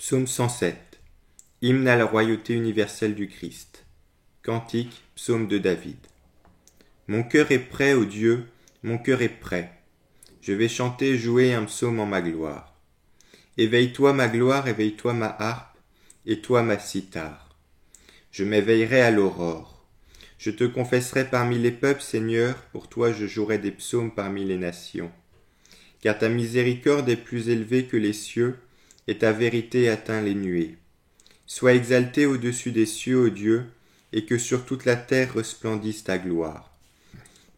Psaume 107. Hymne à la royauté universelle du Christ. Cantique, psaume de David. Mon cœur est prêt, ô Dieu, mon cœur est prêt. Je vais chanter et jouer un psaume en ma gloire. Éveille-toi ma gloire, éveille-toi ma harpe, et toi ma cithare. Je m'éveillerai à l'aurore. Je te confesserai parmi les peuples, Seigneur, pour toi je jouerai des psaumes parmi les nations. Car ta miséricorde est plus élevée que les cieux, et ta vérité atteint les nuées. Sois exalté au-dessus des cieux, ô Dieu, et que sur toute la terre resplendisse ta gloire.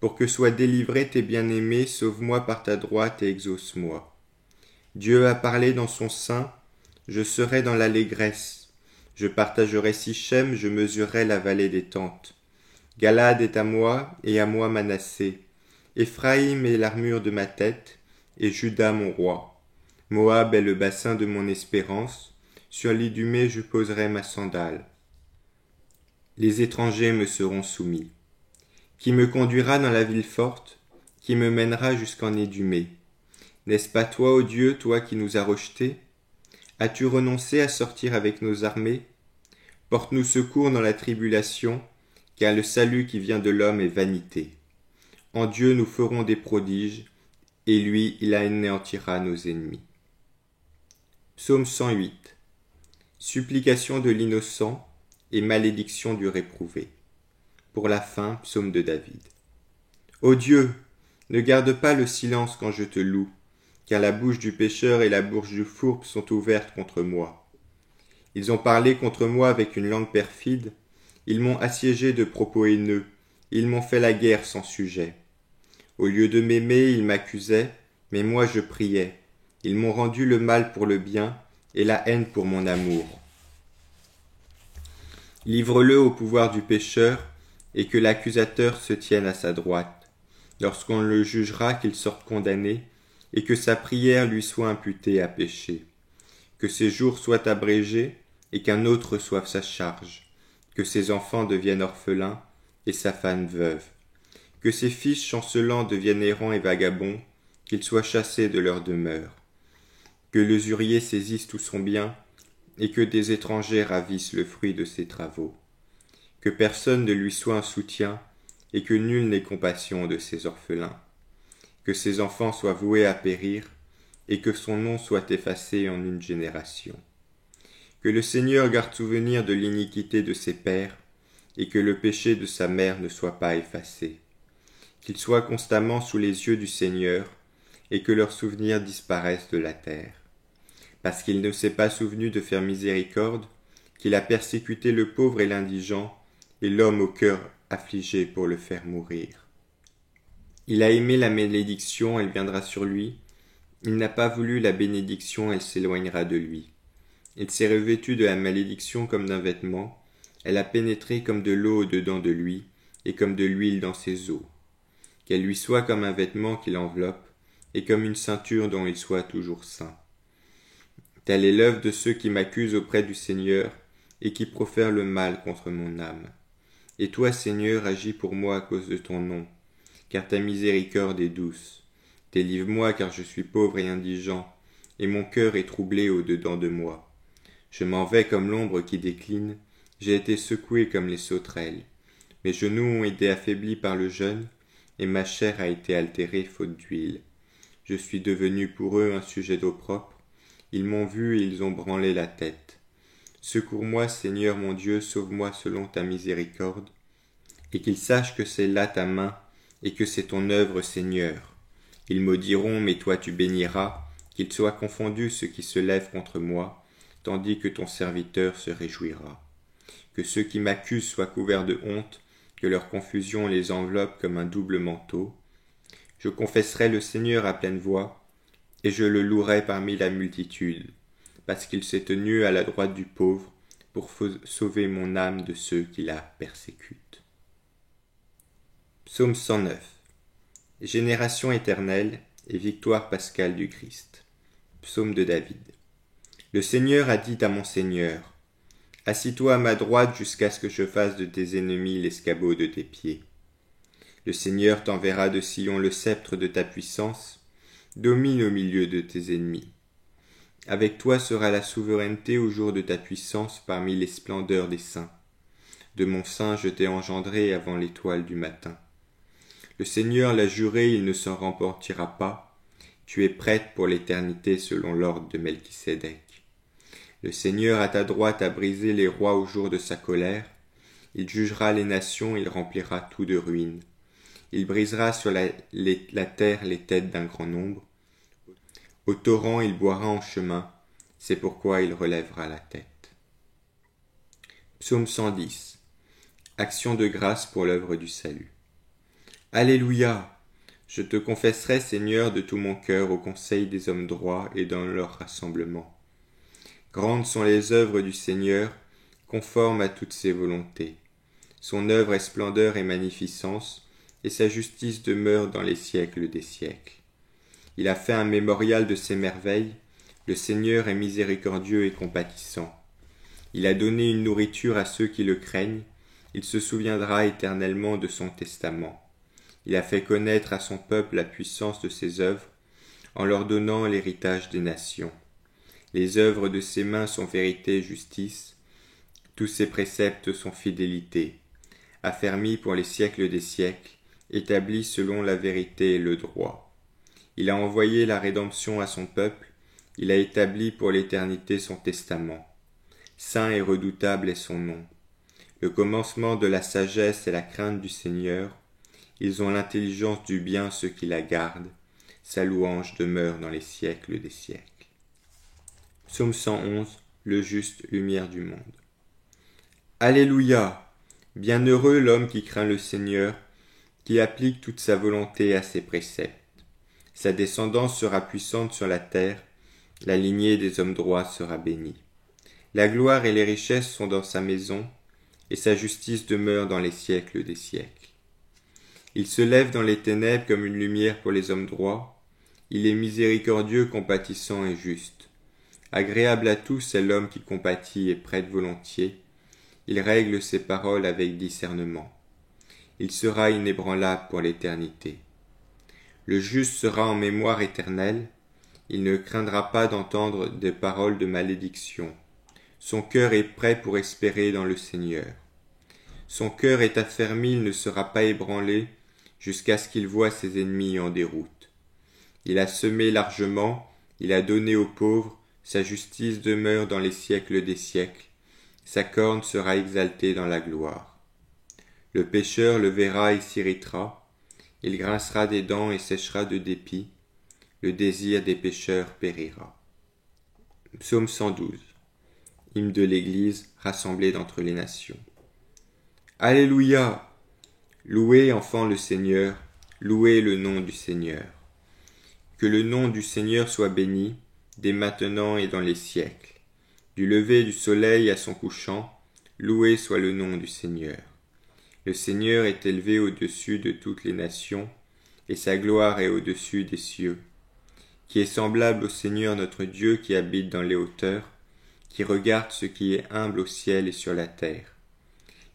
Pour que soient délivrés tes bien-aimés, sauve-moi par ta droite et exauce-moi. Dieu a parlé dans son sein, je serai dans l'allégresse. Je partagerai Sichem, je mesurerai la vallée des tentes. Galade est à moi, et à moi Manassé. Éphraïm est l'armure de ma tête, et Juda mon roi. Moab est le bassin de mon espérance, sur l'Idumée je poserai ma sandale. Les étrangers me seront soumis. Qui me conduira dans la ville forte, qui me mènera jusqu'en Idumée? N'est-ce pas toi, ô Dieu, toi qui nous as rejetés? As-tu renoncé à sortir avec nos armées? Porte-nous secours dans la tribulation, car le salut qui vient de l'homme est vanité. En Dieu nous ferons des prodiges, et lui, il anéantira nos ennemis. Psaume 108. Supplication de l'innocent et malédiction du réprouvé. Pour la fin, psaume de David. Ô Dieu, ne garde pas le silence quand je te loue, car la bouche du pécheur et la bouche du fourbe sont ouvertes contre moi. Ils ont parlé contre moi avec une langue perfide, ils m'ont assiégé de propos haineux, ils m'ont fait la guerre sans sujet. Au lieu de m'aimer, ils m'accusaient, mais moi je priais. Ils m'ont rendu le mal pour le bien et la haine pour mon amour. Livre-le au pouvoir du pécheur et que l'accusateur se tienne à sa droite, lorsqu'on le jugera qu'il sorte condamné et que sa prière lui soit imputée à péché. Que ses jours soient abrégés et qu'un autre reçoive sa charge. Que ses enfants deviennent orphelins et sa femme veuve. Que ses fils chancelants deviennent errants et vagabonds, qu'ils soient chassés de leur demeure. Que l'usurier saisisse tout son bien, et que des étrangers ravissent le fruit de ses travaux. Que personne ne lui soit un soutien, et que nul n'ait compassion de ses orphelins. Que ses enfants soient voués à périr, et que son nom soit effacé en une génération. Que le Seigneur garde souvenir de l'iniquité de ses pères, et que le péché de sa mère ne soit pas effacé. Qu'il soit constamment sous les yeux du Seigneur, et que leurs souvenirs disparaissent de la terre. Parce qu'il ne s'est pas souvenu de faire miséricorde, qu'il a persécuté le pauvre et l'indigent, et l'homme au cœur affligé pour le faire mourir. Il a aimé la malédiction, elle viendra sur lui. Il n'a pas voulu la bénédiction, elle s'éloignera de lui. Il s'est revêtu de la malédiction comme d'un vêtement, elle a pénétré comme de l'eau au-dedans de lui, et comme de l'huile dans ses os. Qu'elle lui soit comme un vêtement qui l'enveloppe, et comme une ceinture dont il soit toujours saint. Telle est l'œuvre de ceux qui m'accusent auprès du Seigneur, et qui profèrent le mal contre mon âme. Et toi, Seigneur, agis pour moi à cause de ton nom, car ta miséricorde est douce. Délivre-moi, car je suis pauvre et indigent, et mon cœur est troublé au-dedans de moi. Je m'en vais comme l'ombre qui décline, j'ai été secoué comme les sauterelles. Mes genoux ont été affaiblis par le jeûne, et ma chair a été altérée faute d'huile. Je suis devenu pour eux un sujet d'opprobre. Ils m'ont vu et ils ont branlé la tête. Secours-moi, Seigneur mon Dieu, sauve-moi selon ta miséricorde, et qu'ils sachent que c'est là ta main, et que c'est ton œuvre, Seigneur. Ils maudiront, mais toi tu béniras, qu'ils soient confondus ceux qui se lèvent contre moi, tandis que ton serviteur se réjouira. Que ceux qui m'accusent soient couverts de honte, que leur confusion les enveloppe comme un double manteau. Je confesserai le Seigneur à pleine voix, et je le louerai parmi la multitude, parce qu'il s'est tenu à la droite du pauvre, pour sauver mon âme de ceux qui la persécutent. Psaume 109. Génération éternelle et victoire pascale du Christ. Psaume de David. Le Seigneur a dit à mon Seigneur, assis-toi à ma droite jusqu'à ce que je fasse de tes ennemis l'escabeau de tes pieds. Le Seigneur t'enverra de Sion le sceptre de ta puissance, domine au milieu de tes ennemis. Avec toi sera la souveraineté au jour de ta puissance parmi les splendeurs des saints. De mon sein je t'ai engendré avant l'étoile du matin. Le Seigneur l'a juré, il ne s'en remportira pas. Tu es prête pour l'éternité selon l'ordre de Melchisédek. Le Seigneur à ta droite a brisé les rois au jour de sa colère. Il jugera les nations, il remplira tout de ruines. Il brisera sur la terre les têtes d'un grand nombre. Au torrent il boira en chemin, c'est pourquoi il relèvera la tête. Psaume 110. Action de grâce pour l'œuvre du salut. Alléluia! Je te confesserai, Seigneur, de tout mon cœur au conseil des hommes droits et dans leur rassemblement. Grandes sont les œuvres du Seigneur, conformes à toutes ses volontés. Son œuvre est splendeur et magnificence, et sa justice demeure dans les siècles des siècles. Il a fait un mémorial de ses merveilles. Le Seigneur est miséricordieux et compatissant. Il a donné une nourriture à ceux qui le craignent. Il se souviendra éternellement de son testament. Il a fait connaître à son peuple la puissance de ses œuvres, en leur donnant l'héritage des nations. Les œuvres de ses mains sont vérité et justice. Tous ses préceptes sont fidélité. Affermis pour les siècles des siècles, établis selon la vérité et le droit. Il a envoyé la rédemption à son peuple, il a établi pour l'éternité son testament. Saint et redoutable est son nom. Le commencement de la sagesse est la crainte du Seigneur. Ils ont l'intelligence du bien ceux qui la gardent. Sa louange demeure dans les siècles des siècles. Psaume 111. Le juste, lumière du monde. Alléluia! Bienheureux l'homme qui craint le Seigneur, qui applique toute sa volonté à ses préceptes. Sa descendance sera puissante sur la terre, la lignée des hommes droits sera bénie. La gloire et les richesses sont dans sa maison, et sa justice demeure dans les siècles des siècles. Il se lève dans les ténèbres comme une lumière pour les hommes droits. Il est miséricordieux, compatissant et juste. Agréable à tous est l'homme qui compatit et prête volontiers. Il règle ses paroles avec discernement. Il sera inébranlable pour l'éternité. Le juste sera en mémoire éternelle. Il ne craindra pas d'entendre des paroles de malédiction. Son cœur est prêt pour espérer dans le Seigneur. Son cœur est affermi, il ne sera pas ébranlé, jusqu'à ce qu'il voie ses ennemis en déroute. Il a semé largement, il a donné aux pauvres, sa justice demeure dans les siècles des siècles, sa corne sera exaltée dans la gloire. Le pécheur le verra et s'irritera, il grincera des dents et séchera de dépit, le désir des pécheurs périra. Psaume 112. Hymne de l'Église rassemblée d'entre les nations. Alléluia! Louez, enfants, le Seigneur, louez le nom du Seigneur. Que le nom du Seigneur soit béni, dès maintenant et dans les siècles. Du lever du soleil à son couchant, loué soit le nom du Seigneur. Le Seigneur est élevé au-dessus de toutes les nations, et sa gloire est au-dessus des cieux. Qui est semblable au Seigneur notre Dieu qui habite dans les hauteurs, qui regarde ce qui est humble au ciel et sur la terre.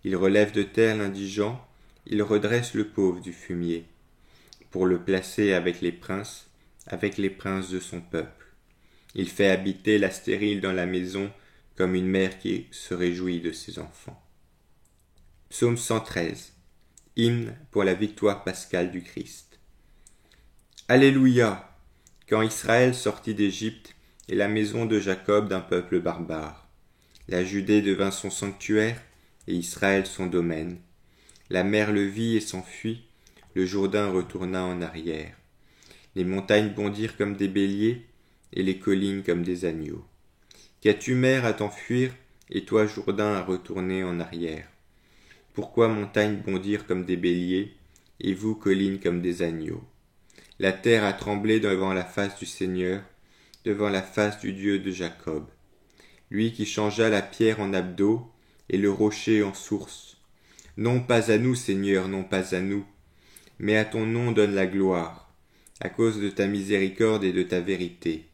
Il relève de terre l'indigent, il redresse le pauvre du fumier, pour le placer avec les princes de son peuple. Il fait habiter la stérile dans la maison, comme une mère qui se réjouit de ses enfants. Psaume 113. Hymne pour la victoire pascale du Christ. Alléluia! Quand Israël sortit d'Égypte, et la maison de Jacob d'un peuple barbare. La Judée devint son sanctuaire, et Israël son domaine. La mer le vit et s'enfuit, le Jourdain retourna en arrière. Les montagnes bondirent comme des béliers, et les collines comme des agneaux. Qu'as-tu, mer, à t'enfuir, et toi, Jourdain, à retourner en arrière? Pourquoi montagnes bondirent comme des béliers, et vous, collines, comme des agneaux? La terre a tremblé devant la face du Seigneur, devant la face du Dieu de Jacob. Lui qui changea la pierre en abdeau, et le rocher en source. Non pas à nous, Seigneur, non pas à nous, mais à ton nom donne la gloire, à cause de ta miséricorde et de ta vérité,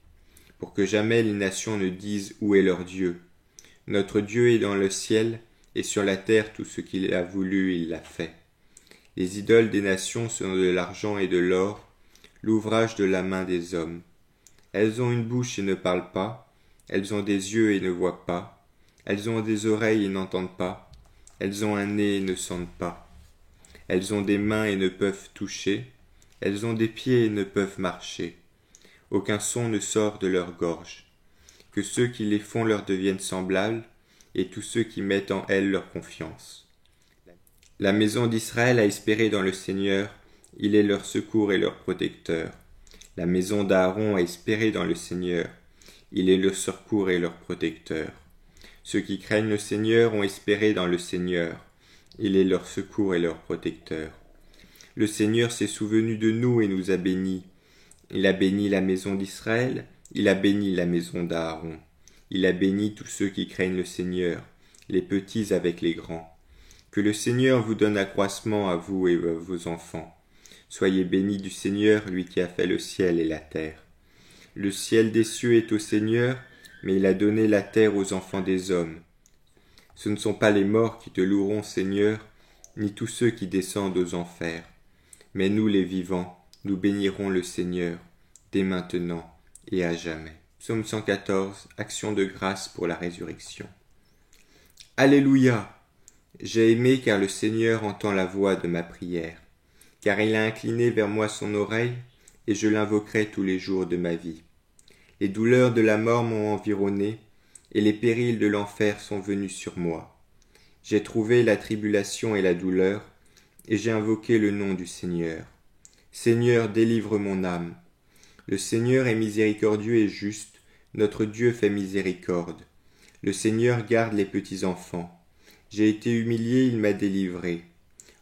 pour que jamais les nations ne disent où est leur Dieu. Notre Dieu est dans le ciel, et sur la terre tout ce qu'il a voulu, il l'a fait. Les idoles des nations sont de l'argent et de l'or, l'ouvrage de la main des hommes. Elles ont une bouche et ne parlent pas. Elles ont des yeux et ne voient pas. Elles ont des oreilles et n'entendent pas. Elles ont un nez et ne sentent pas. Elles ont des mains et ne peuvent toucher. Elles ont des pieds et ne peuvent marcher. Aucun son ne sort de leur gorge. Que ceux qui les font leur deviennent semblables, et tous ceux qui mettent en elles leur confiance. La maison d'Israël a espéré dans le Seigneur, il est leur secours et leur protecteur. La maison d'Aaron a espéré dans le Seigneur, il est leur secours et leur protecteur. Ceux qui craignent le Seigneur ont espéré dans le Seigneur, il est leur secours et leur protecteur. Le Seigneur s'est souvenu de nous et nous a bénis. Il a béni la maison d'Israël, il a béni la maison d'Aaron. Il a béni tous ceux qui craignent le Seigneur, les petits avec les grands. Que le Seigneur vous donne accroissement à vous et à vos enfants. Soyez bénis du Seigneur, lui qui a fait le ciel et la terre. Le ciel des cieux est au Seigneur, mais il a donné la terre aux enfants des hommes. Ce ne sont pas les morts qui te loueront, Seigneur, ni tous ceux qui descendent aux enfers. Mais nous, les vivants, nous bénirons le Seigneur, dès maintenant et à jamais. Psaume 114, action de grâce pour la résurrection. Alléluia! J'ai aimé car le Seigneur entend la voix de ma prière, car il a incliné vers moi son oreille, et je l'invoquerai tous les jours de ma vie. Les douleurs de la mort m'ont environné, et les périls de l'enfer sont venus sur moi. J'ai trouvé la tribulation et la douleur, et j'ai invoqué le nom du Seigneur. Seigneur, délivre mon âme. Le Seigneur est miséricordieux et juste, notre Dieu fait miséricorde. Le Seigneur garde les petits enfants. J'ai été humilié, il m'a délivré.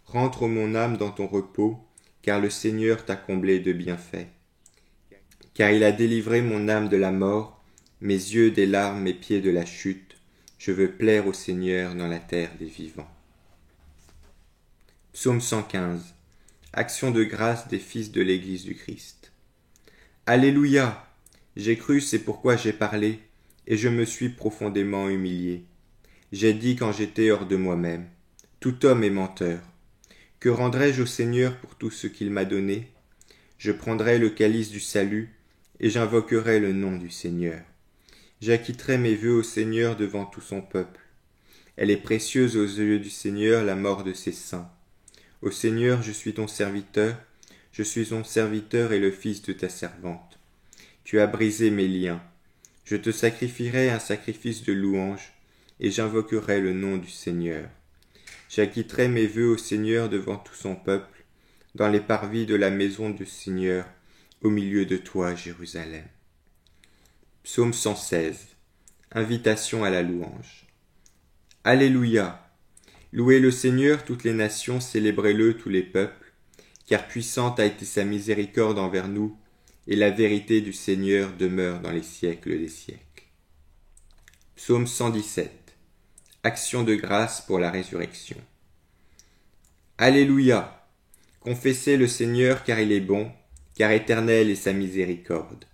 Rentre, ô mon âme, dans ton repos, car le Seigneur t'a comblé de bienfaits. Car il a délivré mon âme de la mort, mes yeux des larmes, mes pieds de la chute. Je veux plaire au Seigneur dans la terre des vivants. Psaume 115. Action de grâce des fils de l'Église du Christ. Alléluia! J'ai cru, c'est pourquoi j'ai parlé, et je me suis profondément humilié. J'ai dit quand j'étais hors de moi-même, tout homme est menteur. Que rendrai-je au Seigneur pour tout ce qu'il m'a donné? Je prendrai le calice du salut, et j'invoquerai le nom du Seigneur. J'acquitterai mes vœux au Seigneur devant tout son peuple. Elle est précieuse aux yeux du Seigneur, la mort de ses saints. Ô Seigneur, je suis ton serviteur et le fils de ta servante. Tu as brisé mes liens. Je te sacrifierai un sacrifice de louange, et j'invoquerai le nom du Seigneur. J'acquitterai mes vœux au Seigneur devant tout son peuple, dans les parvis de la maison du Seigneur, au milieu de toi, Jérusalem. Psaume 116. Invitation à la louange. Alléluia! Louez le Seigneur toutes les nations, célébrez-le tous les peuples, car puissante a été sa miséricorde envers nous, et la vérité du Seigneur demeure dans les siècles des siècles. Psaume 117. Action de grâce pour la résurrection. Alléluia! Confessez le Seigneur car il est bon, car éternelle est sa miséricorde.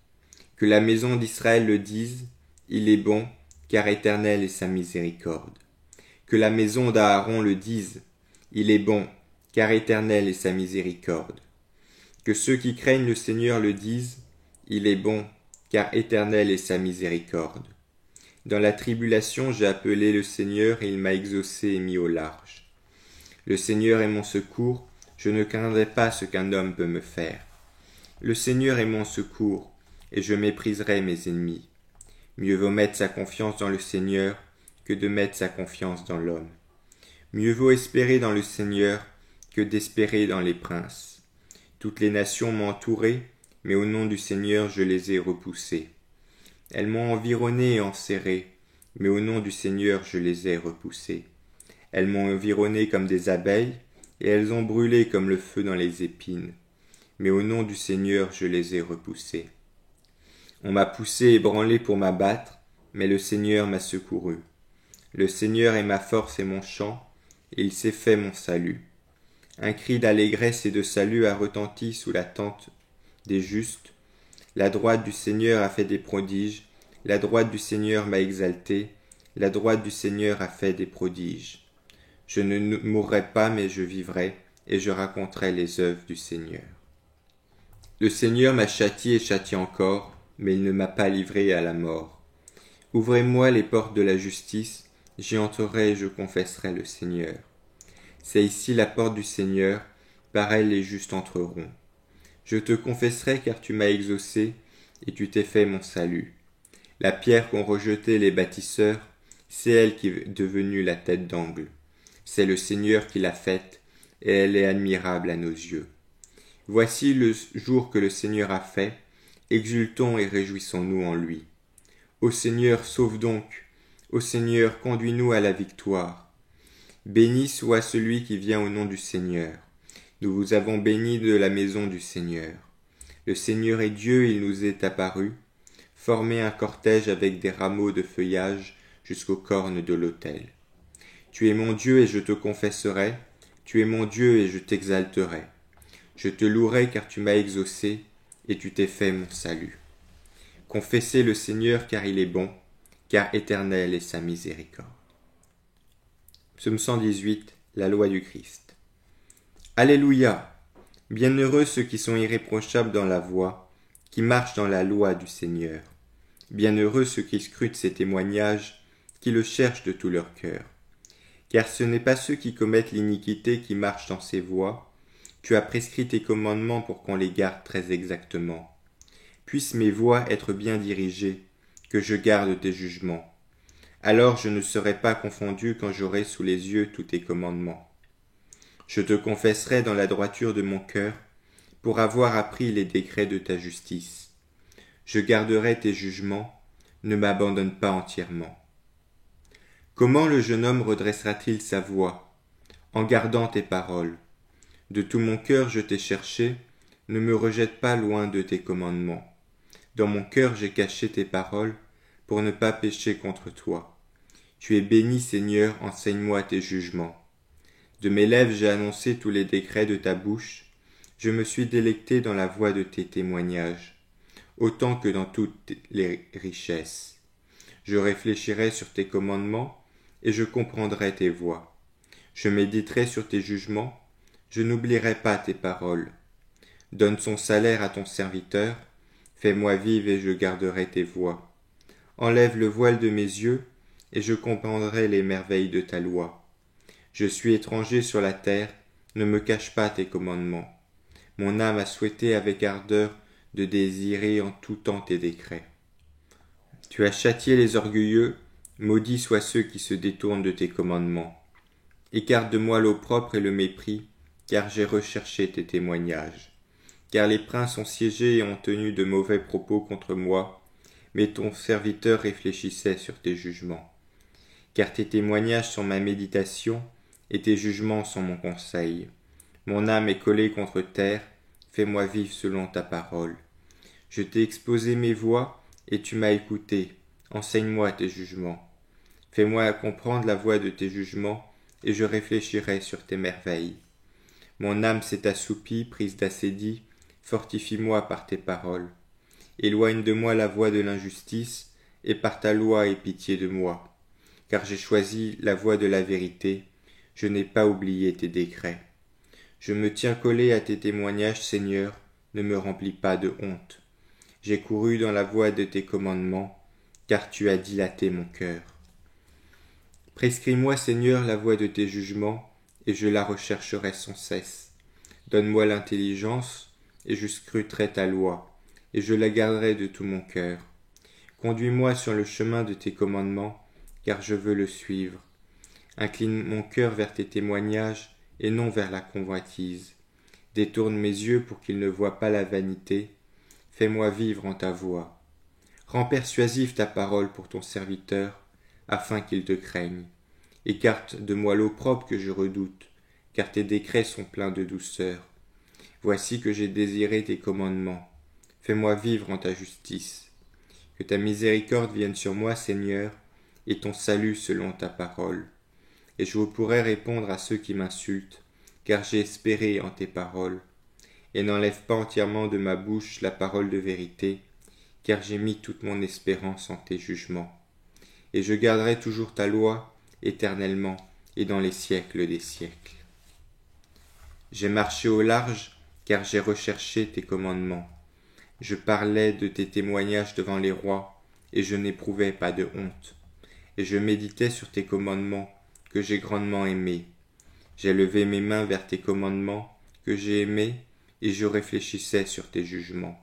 Que la maison d'Israël le dise, il est bon, car éternelle est sa miséricorde. Que la maison d'Aaron le dise, il est bon, car éternelle est sa miséricorde. Que ceux qui craignent le Seigneur le disent, il est bon, car éternelle est sa miséricorde. Dans la tribulation, j'ai appelé le Seigneur et il m'a exaucé et mis au large. Le Seigneur est mon secours, je ne craindrai pas ce qu'un homme peut me faire. Le Seigneur est mon secours, et je mépriserai mes ennemis. Mieux vaut mettre sa confiance dans le Seigneur que de mettre sa confiance dans l'homme. Mieux vaut espérer dans le Seigneur que d'espérer dans les princes. Toutes les nations m'ont entouré, mais au nom du Seigneur je les ai repoussées. Elles m'ont environné et enserré, mais au nom du Seigneur je les ai repoussées. Elles m'ont environné comme des abeilles, et elles ont brûlé comme le feu dans les épines. Mais au nom du Seigneur je les ai repoussées. On m'a poussé et ébranlé pour m'abattre, mais le Seigneur m'a secouru. Le Seigneur est ma force et mon chant, et il s'est fait mon salut. Un cri d'allégresse et de salut a retenti sous la tente des justes. La droite du Seigneur a fait des prodiges, la droite du Seigneur m'a exalté, la droite du Seigneur a fait des prodiges. Je ne mourrai pas, mais je vivrai, et je raconterai les œuvres du Seigneur. Le Seigneur m'a châtié et châtie encore, mais il ne m'a pas livré à la mort. Ouvrez-moi les portes de la justice, j'y entrerai et je confesserai le Seigneur. C'est ici la porte du Seigneur, par elle les justes entreront. Je te confesserai car tu m'as exaucé, et tu t'es fait mon salut. La pierre qu'ont rejetée les bâtisseurs, c'est elle qui est devenue la tête d'angle. C'est le Seigneur qui l'a faite, et elle est admirable à nos yeux. Voici le jour que le Seigneur a fait, exultons et réjouissons-nous en lui. Ô Seigneur, sauve donc, ô Seigneur, conduis-nous à la victoire. Béni soit celui qui vient au nom du Seigneur. Nous vous avons bénis de la maison du Seigneur. Le Seigneur est Dieu, il nous est apparu. Formez un cortège avec des rameaux de feuillage jusqu'aux cornes de l'autel. Tu es mon Dieu et je te confesserai, tu es mon Dieu et je t'exalterai. Je te louerai car tu m'as exaucé et tu t'es fait mon salut. Confessez le Seigneur car il est bon, car éternelle est sa miséricorde. Psaume 118, la loi du Christ. Alléluia! Bienheureux ceux qui sont irréprochables dans la voie, qui marchent dans la loi du Seigneur. Bienheureux ceux qui scrutent ses témoignages, qui le cherchent de tout leur cœur. Car ce n'est pas ceux qui commettent l'iniquité qui marchent dans ses voies. Tu as prescrit tes commandements pour qu'on les garde très exactement. Puissent mes voies être bien dirigées, que je garde tes jugements. Alors je ne serai pas confondu quand j'aurai sous les yeux tous tes commandements. Je te confesserai dans la droiture de mon cœur, pour avoir appris les décrets de ta justice. Je garderai tes jugements, ne m'abandonne pas entièrement. Comment le jeune homme redressera-t-il sa voie? En gardant tes paroles. De tout mon cœur je t'ai cherché, ne me rejette pas loin de tes commandements. Dans mon cœur j'ai caché tes paroles, pour ne pas pécher contre toi. Tu es béni, Seigneur, enseigne-moi tes jugements. De mes lèvres j'ai annoncé tous les décrets de ta bouche, je me suis délecté dans la voie de tes témoignages, autant que dans toutes les richesses. Je réfléchirai sur tes commandements, et je comprendrai tes voies. Je méditerai sur tes jugements, je n'oublierai pas tes paroles. Donne son salaire à ton serviteur, fais-moi vivre et je garderai tes voies. Enlève le voile de mes yeux, et je comprendrai les merveilles de ta loi. Je suis étranger sur la terre, ne me cache pas tes commandements. Mon âme a souhaité avec ardeur de désirer en tout temps tes décrets. Tu as châtié les orgueilleux, maudits soient ceux qui se détournent de tes commandements. Écarte de moi l'opprobre et le mépris, car j'ai recherché tes témoignages. Car les princes ont siégé et ont tenu de mauvais propos contre moi, mais ton serviteur réfléchissait sur tes jugements. Car tes témoignages sont ma méditation, et tes jugements sont mon conseil. Mon âme est collée contre terre, fais-moi vivre selon ta parole. Je t'ai exposé mes voies, et tu m'as écouté. Enseigne-moi tes jugements. Fais-moi comprendre la voie de tes jugements, et je réfléchirai sur tes merveilles. Mon âme s'est assoupie, prise d'assédie, fortifie-moi par tes paroles. Éloigne de moi la voie de l'injustice, et par ta loi aie pitié de moi. Car j'ai choisi la voie de la vérité, je n'ai pas oublié tes décrets. Je me tiens collé à tes témoignages, Seigneur, ne me remplis pas de honte. J'ai couru dans la voie de tes commandements, car tu as dilaté mon cœur. Prescris-moi, Seigneur, la voie de tes jugements, et je la rechercherai sans cesse. Donne-moi l'intelligence, et je scruterai ta loi, et je la garderai de tout mon cœur. Conduis-moi sur le chemin de tes commandements, car je veux le suivre. Incline mon cœur vers tes témoignages, et non vers la convoitise. Détourne mes yeux pour qu'ils ne voient pas la vanité. Fais-moi vivre en ta voie. Rends persuasive ta parole pour ton serviteur, afin qu'il te craigne. Écarte de moi l'opprobre que je redoute, car tes décrets sont pleins de douceur. Voici que j'ai désiré tes commandements. Fais-moi vivre en ta justice. Que ta miséricorde vienne sur moi, Seigneur, et ton salut selon ta parole. Et je pourrai répondre à ceux qui m'insultent, car j'ai espéré en tes paroles. Et n'enlève pas entièrement de ma bouche la parole de vérité, car j'ai mis toute mon espérance en tes jugements. Et je garderai toujours ta loi éternellement et dans les siècles des siècles. J'ai marché au large, car j'ai recherché tes commandements. Je parlais de tes témoignages devant les rois, et je n'éprouvais pas de honte. Et je méditais sur tes commandements, que j'ai grandement aimés. J'ai levé mes mains vers tes commandements, que j'ai aimés, et je réfléchissais sur tes jugements.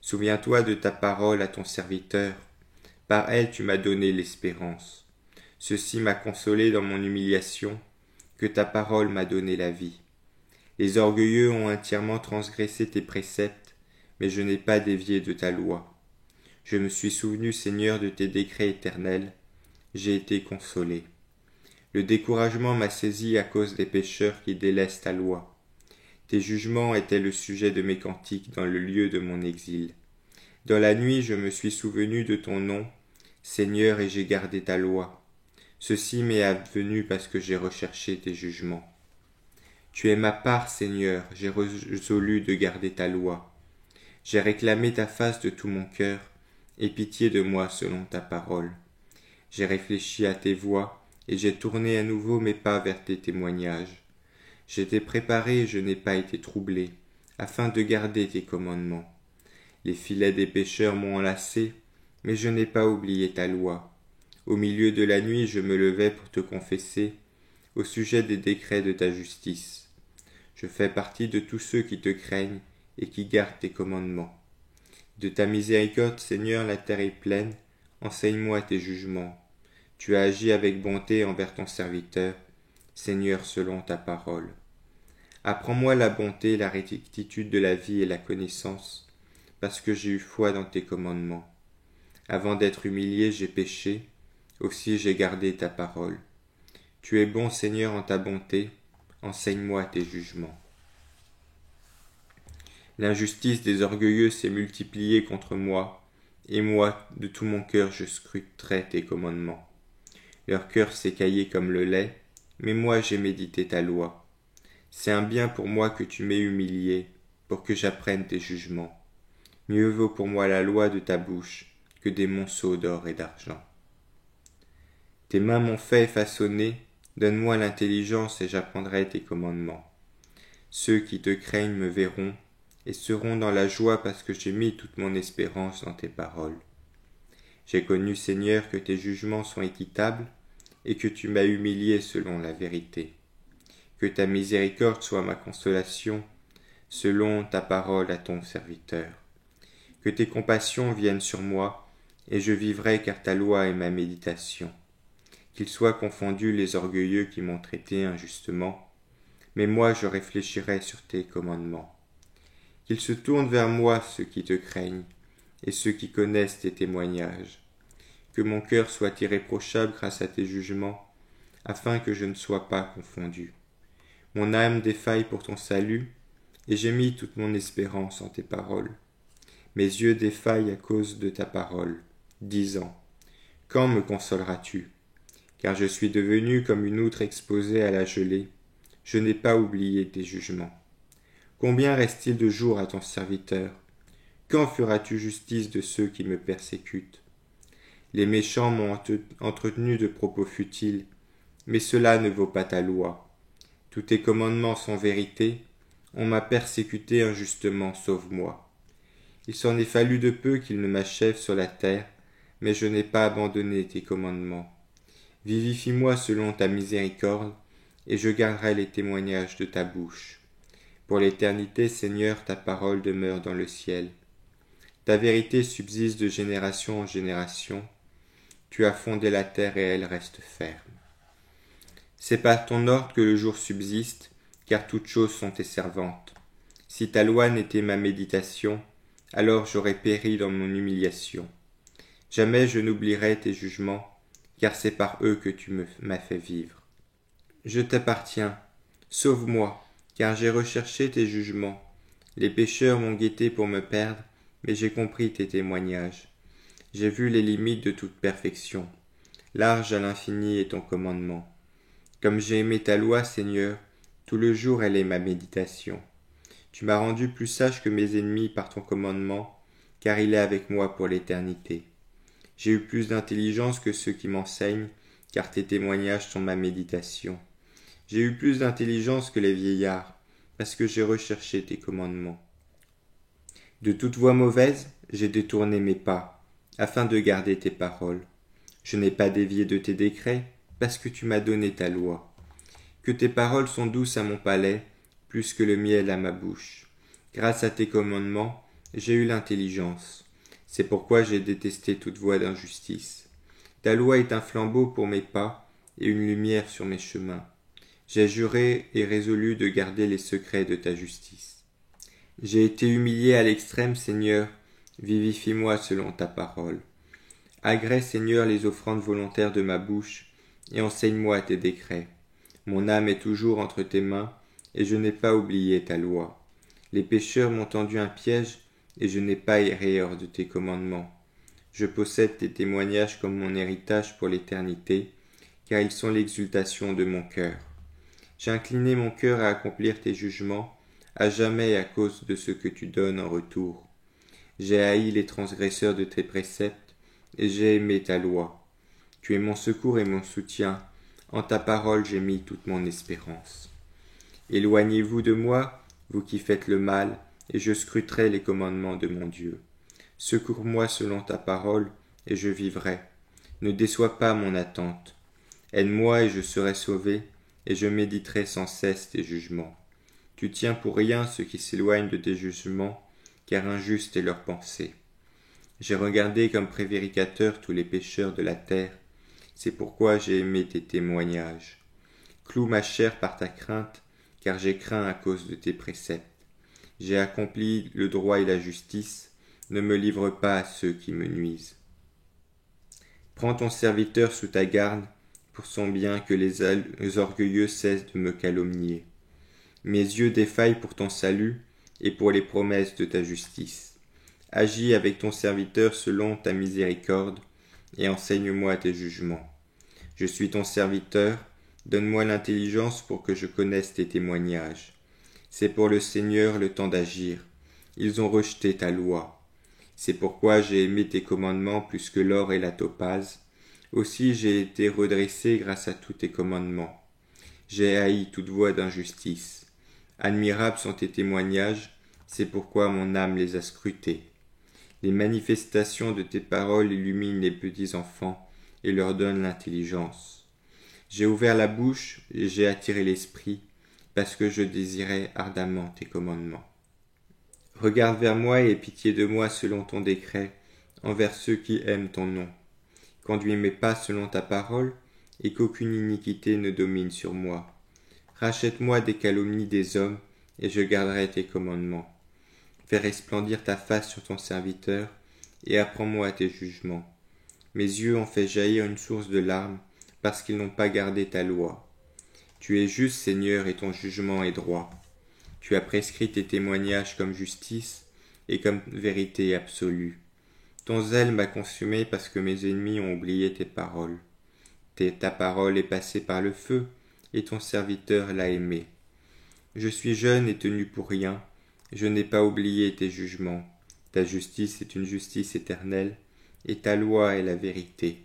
Souviens-toi de ta parole à ton serviteur. Par elle tu m'as donné l'espérance. Ceci m'a consolé dans mon humiliation, que ta parole m'a donné la vie. Les orgueilleux ont entièrement transgressé tes préceptes, mais je n'ai pas dévié de ta loi. Je me suis souvenu, Seigneur, de tes décrets éternels. J'ai été consolé. Le découragement m'a saisi à cause des pécheurs qui délaissent ta loi. Tes jugements étaient le sujet de mes cantiques dans le lieu de mon exil. Dans la nuit, je me suis souvenu de ton nom, Seigneur, et j'ai gardé ta loi. Ceci m'est advenu parce que j'ai recherché tes jugements. Tu es ma part, Seigneur, j'ai résolu de garder ta loi. J'ai réclamé ta face de tout mon cœur, aie pitié de moi selon ta parole. J'ai réfléchi à tes voies, et j'ai tourné à nouveau mes pas vers tes témoignages. J'étais préparé et je n'ai pas été troublé, afin de garder tes commandements. Les filets des pécheurs m'ont enlacé, mais je n'ai pas oublié ta loi. Au milieu de la nuit, je me levais pour te confesser, au sujet des décrets de ta justice. Je fais partie de tous ceux qui te craignent et qui gardent tes commandements. De ta miséricorde, Seigneur, la terre est pleine, enseigne-moi tes jugements. Tu as agi avec bonté envers ton serviteur, Seigneur, selon ta parole. Apprends-moi la bonté, la rectitude de la vie et la connaissance, parce que j'ai eu foi dans tes commandements. Avant d'être humilié, j'ai péché, aussi j'ai gardé ta parole. Tu es bon, Seigneur, en ta bonté, enseigne-moi tes jugements. L'injustice des orgueilleux s'est multipliée contre moi, et moi, de tout mon cœur, je scruterai tes commandements. Leur cœur s'est caillé comme le lait, mais moi j'ai médité ta loi. C'est un bien pour moi que tu m'aies humilié, pour que j'apprenne tes jugements. Mieux vaut pour moi la loi de ta bouche que des monceaux d'or et d'argent. Tes mains m'ont fait façonner, donne-moi l'intelligence et j'apprendrai tes commandements. Ceux qui te craignent me verront et seront dans la joie parce que j'ai mis toute mon espérance dans tes paroles. J'ai connu, Seigneur, que tes jugements sont équitables et que tu m'as humilié selon la vérité. Que ta miséricorde soit ma consolation, selon ta parole à ton serviteur. Que tes compassions viennent sur moi, et je vivrai car ta loi est ma méditation. Qu'ils soient confondus les orgueilleux qui m'ont traité injustement, mais moi je réfléchirai sur tes commandements. Qu'ils se tournent vers moi ceux qui te craignent, et ceux qui connaissent tes témoignages. Que mon cœur soit irréprochable grâce à tes jugements, afin que je ne sois pas confondu. Mon âme défaille pour ton salut, et j'ai mis toute mon espérance en tes paroles. Mes yeux défaillent à cause de ta parole, disant « Quand me consoleras-tu » Car je suis devenu comme une outre exposée à la gelée. Je n'ai pas oublié tes jugements. Combien reste-t-il de jours à ton serviteur? Quand feras-tu justice de ceux qui me persécutent? Les méchants m'ont entretenu de propos futiles, mais cela ne vaut pas ta loi. Tous tes commandements sont vérité. On m'a persécuté injustement, sauve-moi. Il s'en est fallu de peu qu'ils ne m'achèvent sur la terre, mais je n'ai pas abandonné tes commandements. Vivifie-moi selon ta miséricorde, et je garderai les témoignages de ta bouche. Pour l'éternité, Seigneur, ta parole demeure dans le ciel. Ta vérité subsiste de génération en génération. Tu as fondé la terre et elle reste ferme. C'est par ton ordre que le jour subsiste, car toutes choses sont tes servantes. Si ta loi n'était ma méditation, alors j'aurais péri dans mon humiliation. Jamais je n'oublierai tes jugements, car c'est par eux que tu m'as fait vivre. Je t'appartiens, sauve-moi, car j'ai recherché tes jugements. Les pécheurs m'ont guetté pour me perdre, mais j'ai compris tes témoignages. J'ai vu les limites de toute perfection. Large à l'infini est ton commandement. Comme j'ai aimé ta loi, Seigneur, tout le jour elle est ma méditation. Tu m'as rendu plus sage que mes ennemis par ton commandement, car il est avec moi pour l'éternité. J'ai eu plus d'intelligence que ceux qui m'enseignent, car tes témoignages sont ma méditation. J'ai eu plus d'intelligence que les vieillards, parce que j'ai recherché tes commandements. De toute voie mauvaise, j'ai détourné mes pas, afin de garder tes paroles. Je n'ai pas dévié de tes décrets, parce que tu m'as donné ta loi. Que tes paroles sont douces à mon palais, plus que le miel à ma bouche. Grâce à tes commandements, j'ai eu l'intelligence. C'est pourquoi j'ai détesté toute voie d'injustice. Ta loi est un flambeau pour mes pas et une lumière sur mes chemins. J'ai juré et résolu de garder les secrets de ta justice. J'ai été humilié à l'extrême, Seigneur, vivifie-moi selon ta parole. Agrée, Seigneur, les offrandes volontaires de ma bouche, et enseigne-moi tes décrets. Mon âme est toujours entre tes mains, et je n'ai pas oublié ta loi. Les pécheurs m'ont tendu un piège, et je n'ai pas erré hors de tes commandements. Je possède tes témoignages comme mon héritage pour l'éternité, car ils sont l'exultation de mon cœur. J'ai incliné mon cœur à accomplir tes jugements, à jamais à cause de ce que tu donnes en retour. J'ai haï les transgresseurs de tes préceptes, et j'ai aimé ta loi. Tu es mon secours et mon soutien, en ta parole j'ai mis toute mon espérance. Éloignez-vous de moi, vous qui faites le mal, et je scruterai les commandements de mon Dieu. Secours-moi selon ta parole, et je vivrai. Ne déçois pas mon attente. Aide-moi et je serai sauvé, et je méditerai sans cesse tes jugements. Tu tiens pour rien ceux qui s'éloignent de tes jugements, car injuste est leur pensée. J'ai regardé comme prévaricateur tous les pécheurs de la terre, c'est pourquoi j'ai aimé tes témoignages. Cloue ma chair par ta crainte, car j'ai craint à cause de tes préceptes. J'ai accompli le droit et la justice, ne me livre pas à ceux qui me nuisent. Prends ton serviteur sous ta garde, pour son bien que les orgueilleux cessent de me calomnier. Mes yeux défaillent pour ton salut et pour les promesses de ta justice. Agis avec ton serviteur selon ta miséricorde, et enseigne-moi tes jugements. Je suis ton serviteur, donne-moi l'intelligence pour que je connaisse tes témoignages. C'est pour le Seigneur le temps d'agir. Ils ont rejeté ta loi. C'est pourquoi j'ai aimé tes commandements plus que l'or et la topaze. Aussi j'ai été redressé grâce à tous tes commandements. J'ai haï toute voie d'injustice. Admirables sont tes témoignages, c'est pourquoi mon âme les a scrutés. Les manifestations de tes paroles illuminent les petits enfants et leur donnent l'intelligence. J'ai ouvert la bouche et j'ai attiré l'esprit, parce que je désirais ardemment tes commandements. Regarde vers moi et aie pitié de moi selon ton décret, envers ceux qui aiment ton nom. Conduis mes pas selon ta parole, et qu'aucune iniquité ne domine sur moi. Rachète-moi des calomnies des hommes, et je garderai tes commandements. Fais resplendir ta face sur ton serviteur, et apprends-moi tes jugements. Mes yeux ont fait jaillir une source de larmes, parce qu'ils n'ont pas gardé ta loi. Tu es juste, Seigneur, et ton jugement est droit. Tu as prescrit tes témoignages comme justice, et comme vérité absolue. Ton zèle m'a consumé parce que mes ennemis ont oublié tes paroles. Ta parole est passée par le feu, et ton serviteur l'a aimée. Je suis jeune et tenu pour rien, je n'ai pas oublié tes jugements. Ta justice est une justice éternelle, et ta loi est la vérité.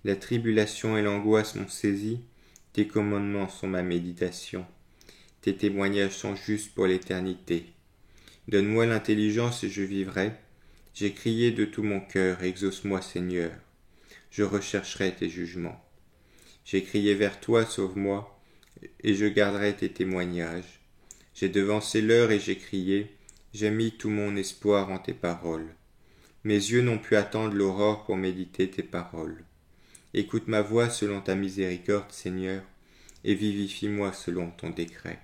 La tribulation et l'angoisse m'ont saisi, tes commandements sont ma méditation. Tes témoignages sont justes pour l'éternité. Donne-moi l'intelligence et je vivrai. J'ai crié de tout mon cœur, exauce-moi Seigneur. Je rechercherai tes jugements. J'ai crié vers toi, sauve-moi, et je garderai tes témoignages. J'ai devancé l'heure et j'ai crié, j'ai mis tout mon espoir en tes paroles. Mes yeux n'ont pu attendre l'aurore pour méditer tes paroles. Écoute ma voix selon ta miséricorde, Seigneur, et vivifie-moi selon ton décret.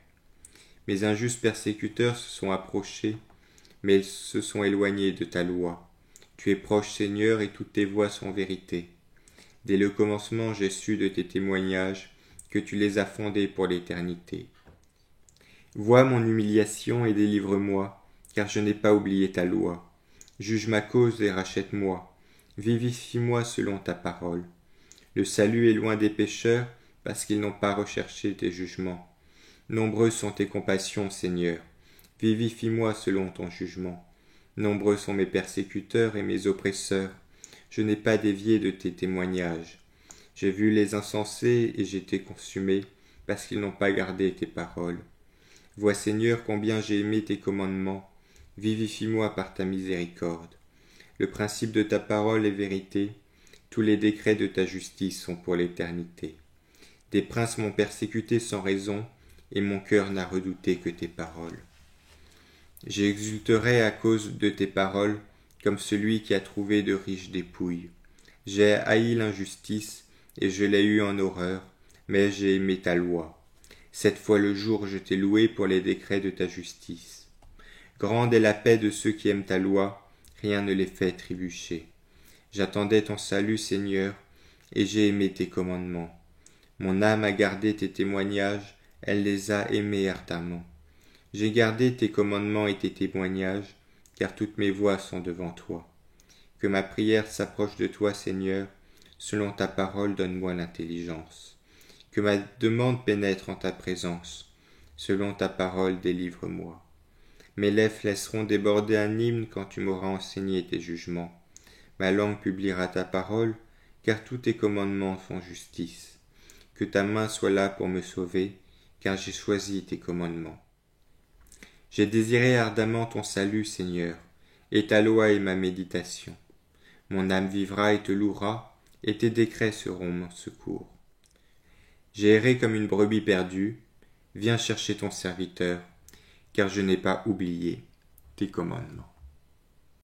Mes injustes persécuteurs se sont approchés, mais ils se sont éloignés de ta loi. Tu es proche, Seigneur, et toutes tes voies sont vérité. Dès le commencement, j'ai su de tes témoignages que tu les as fondés pour l'éternité. Vois mon humiliation et délivre-moi, car je n'ai pas oublié ta loi. Juge ma cause et rachète-moi. Vivifie-moi selon ta parole. Le salut est loin des pécheurs, parce qu'ils n'ont pas recherché tes jugements. Nombreuses sont tes compassions, Seigneur. Vivifie-moi selon ton jugement. Nombreux sont mes persécuteurs et mes oppresseurs. Je n'ai pas dévié de tes témoignages. J'ai vu les insensés et j'étais consumé, parce qu'ils n'ont pas gardé tes paroles. Vois, Seigneur, combien j'ai aimé tes commandements. Vivifie-moi par ta miséricorde. Le principe de ta parole est vérité, tous les décrets de ta justice sont pour l'éternité. Des princes m'ont persécuté sans raison, et mon cœur n'a redouté que tes paroles. J'exulterai à cause de tes paroles, comme celui qui a trouvé de riches dépouilles. J'ai haï l'injustice, et je l'ai eue en horreur, mais j'ai aimé ta loi. 7 fois le jour je t'ai loué pour les décrets de ta justice. Grande est la paix de ceux qui aiment ta loi, rien ne les fait trébucher. J'attendais ton salut, Seigneur, et j'ai aimé tes commandements. Mon âme a gardé tes témoignages, elle les a aimés ardemment. J'ai gardé tes commandements et tes témoignages, car toutes mes voies sont devant toi. Que ma prière s'approche de toi, Seigneur, selon ta parole donne-moi l'intelligence. Que ma demande pénètre en ta présence, selon ta parole délivre-moi. Mes lèvres laisseront déborder un hymne quand tu m'auras enseigné tes jugements. Ma langue publiera ta parole, car tous tes commandements font justice. Que ta main soit là pour me sauver, car j'ai choisi tes commandements. J'ai désiré ardemment ton salut, Seigneur, et ta loi est ma méditation. Mon âme vivra et te louera, et tes décrets seront mon secours. J'ai erré comme une brebis perdue, viens chercher ton serviteur, car je n'ai pas oublié tes commandements.